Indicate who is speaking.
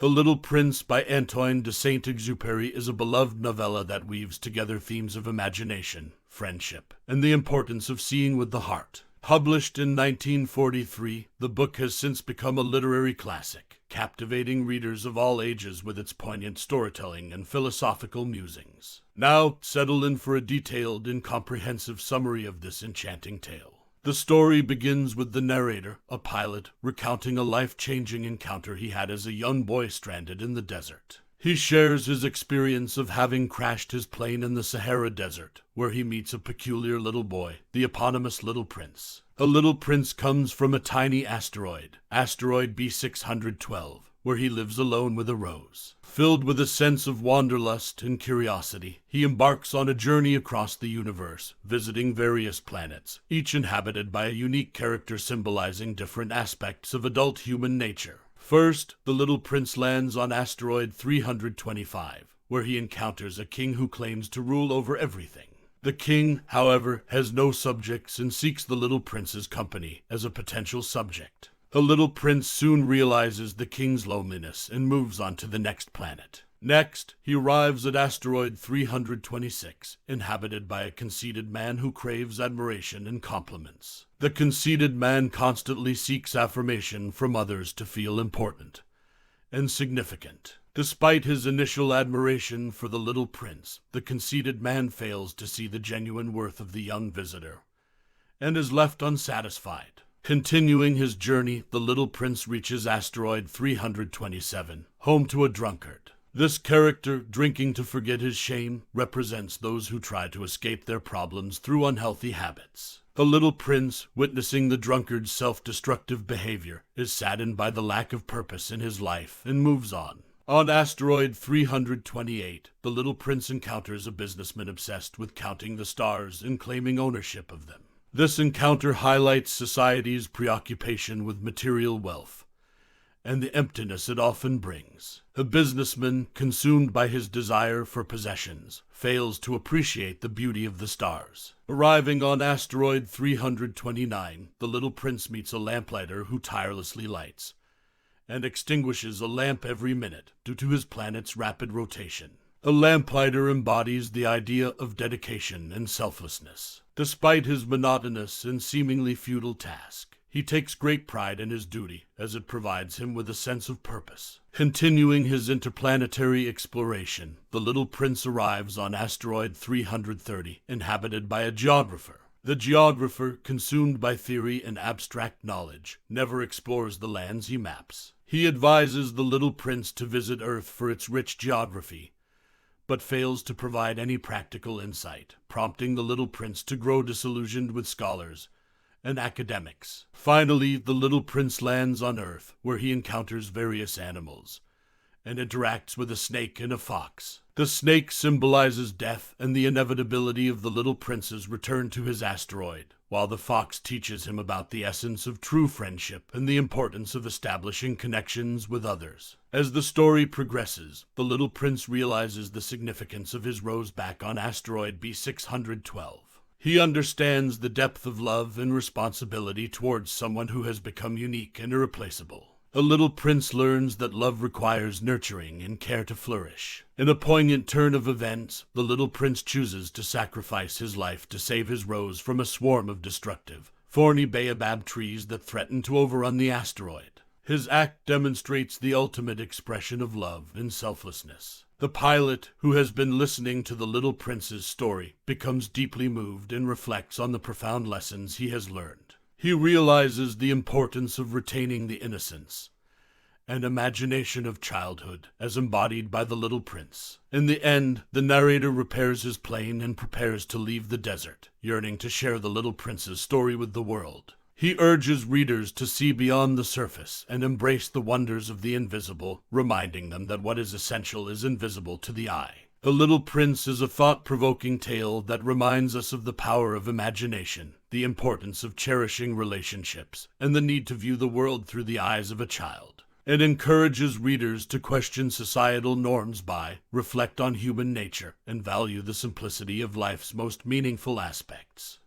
Speaker 1: The Little Prince by Antoine de Saint-Exupéry is a beloved novella that weaves together themes of imagination, friendship, and the importance of seeing with the heart. Published in 1943, the book has since become a literary classic, captivating readers of all ages with its poignant storytelling and philosophical musings. Now, settle in for a detailed and comprehensive summary of this enchanting tale. The story begins with the narrator, a pilot, recounting a life-changing encounter he had as a young boy stranded in the desert. He shares his experience of having crashed his plane in the Sahara Desert, where he meets a peculiar little boy, the eponymous Little Prince. The Little Prince comes from a tiny asteroid B612, where he lives alone with a rose. Filled with a sense of wanderlust and curiosity, he embarks on a journey across the universe, visiting various planets, each inhabited by a unique character symbolizing different aspects of adult human nature. First, the Little Prince lands on asteroid 325, where he encounters a king who claims to rule over everything. The king, however, has no subjects and seeks the Little Prince's company as a potential subject. The Little Prince soon realizes the king's loneliness and moves on to the next planet. Next, he arrives at asteroid 326, inhabited by a conceited man who craves admiration and compliments. The conceited man constantly seeks affirmation from others to feel important and significant. Despite his initial admiration for the Little Prince, the conceited man fails to see the genuine worth of the young visitor and is left unsatisfied. Continuing his journey, the Little Prince reaches asteroid 327, home to a drunkard. This character, drinking to forget his shame, represents those who try to escape their problems through unhealthy habits. The Little Prince, witnessing the drunkard's self-destructive behavior, is saddened by the lack of purpose in his life and moves on. On asteroid 328, the Little Prince encounters a businessman obsessed with counting the stars and claiming ownership of them. This encounter highlights society's preoccupation with material wealth and the emptiness it often brings. The businessman, consumed by his desire for possessions, fails to appreciate the beauty of the stars. Arriving on asteroid 329, the Little Prince meets a lamplighter who tirelessly lights and extinguishes a lamp every minute due to his planet's rapid rotation. A lamplighter embodies the idea of dedication and selflessness. Despite his monotonous and seemingly futile task, he takes great pride in his duty as it provides him with a sense of purpose. Continuing his interplanetary exploration, the Little Prince arrives on asteroid 330, inhabited by a geographer. The geographer, consumed by theory and abstract knowledge, never explores the lands he maps. He advises the Little Prince to visit Earth for its rich geography, but fails to provide any practical insight, prompting the Little Prince to grow disillusioned with scholars and academics. Finally, the Little Prince lands on Earth, where he encounters various animals and interacts with a snake and a fox. The snake symbolizes death and the inevitability of the Little Prince's return to his asteroid, while the fox teaches him about the essence of true friendship and the importance of establishing connections with others. As the story progresses, the Little Prince realizes the significance of his rose back on asteroid B612. He understands the depth of love and responsibility towards someone who has become unique and irreplaceable. The Little Prince learns that love requires nurturing and care to flourish. In a poignant turn of events, the Little Prince chooses to sacrifice his life to save his rose from a swarm of destructive, thorny baobab trees that threaten to overrun the asteroid. His act demonstrates the ultimate expression of love and selflessness. The pilot, who has been listening to the Little Prince's story, becomes deeply moved and reflects on the profound lessons he has learned. He realizes the importance of retaining the innocence and imagination of childhood, as embodied by the Little Prince. In the end, the narrator repairs his plane and prepares to leave the desert, yearning to share the Little Prince's story with the world. He urges readers to see beyond the surface and embrace the wonders of the invisible, reminding them that what is essential is invisible to the eye. The Little Prince is a thought-provoking tale that reminds us of the power of imagination, the importance of cherishing relationships, and the need to view the world through the eyes of a child. It encourages readers to question societal norms by, reflect on human nature, and value the simplicity of life's most meaningful aspects.